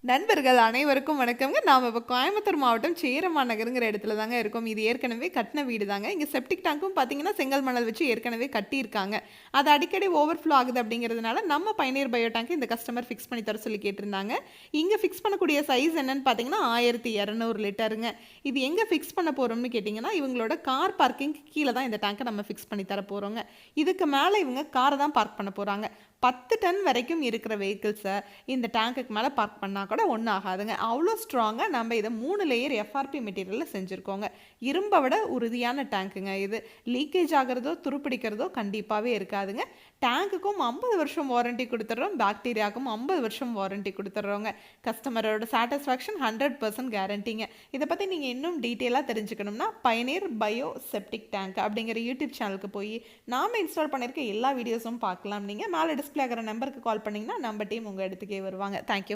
நண்பர்கள் அனைவருக்கும் வணக்கம்ங்க. நாம இப்போ கோயம்புத்தூர் மாவட்டம் சேரமான் நகருங்கிற இடத்துல தாங்க இருக்கோம். இது ஏற்கனவே கட்டின வீடு தாங்க. இங்கே செப்டிக் டேங்க்கும் பார்த்தீங்கன்னா செங்கல் மணல் வச்சு ஏற்கனவே கட்டியிருக்காங்க. அது அடிக்கடி ஓவர்ஃப்ளோ ஆகுது அப்படிங்கிறதுனால நம்ம பயனியர் பயோ டேங்க் இந்த கஸ்டமர் ஃபிக்ஸ் பண்ணி தர சொல்லி கேட்டிருந்தாங்க. இங்கே ஃபிக்ஸ் பண்ணக்கூடிய சைஸ் என்னன்னு பார்த்தீங்கன்னா 1200 லிட்டருங்க. இது எங்கே ஃபிக்ஸ் பண்ண போகிறோம்னு கேட்டிங்கன்னா இவங்களோட கார் பார்க்கிங் கீழே தான் இந்த டேங்கை நம்ம ஃபிக்ஸ் பண்ணி தர போகிறோங்க. இதுக்கு மேலே இவங்க காரை தான் பார்க் பண்ண போகிறாங்க. 10 டன் வரைக்கும் இருக்கிற வெஹிக்கிள்ஸை இந்த டேங்குக்கு மேலே பார்க் பண்ணால் கூட ஒன்றும் ஆகாதுங்க. அவ்வளோ ஸ்ட்ராங்காக நம்ம இதை 3 லேயர் எஃப்ஆர்பி மெட்டீரியலில் செஞ்சுருக்கோங்க. இரும்பை விட உறுதியான டேங்க்குங்க இது. லீக்கேஜ் ஆகிறதோ துருப்பிடிக்கிறதோ கண்டிப்பாகவே இருக்காதுங்க. டேங்குக்கும் 50 வருஷம் வாரண்ட்டி கொடுத்துட்றோம், பாக்டீரியாவுக்கும் 50 வருஷம் வாரண்ட்டி கொடுத்துட்றோங்க. கஸ்டமரோட சாட்டிஸ்ஃபேக்ஷன் 100% கேரண்டிங்க. இதை பற்றி நீங்கள் இன்னும் டீட்டெயிலாக தெரிஞ்சுக்கணும்னா பயனியர் பயோ செப்டிக் டேங்க் அப்படிங்கிற யூடியூப் சேனலுக்கு போய் நாம் இன்ஸ்டால் பண்ணியிருக்க எல்லா வீடியோஸும் பார்க்கலாம். நீங்கள் மேலே டிஸ்பிளே ஆகிற நம்பருக்கு கால் பண்ணிங்கன்னா நம்ம டீம் உங்கள் இடத்துக்கே வருவாங்க. தேங்க்யூ.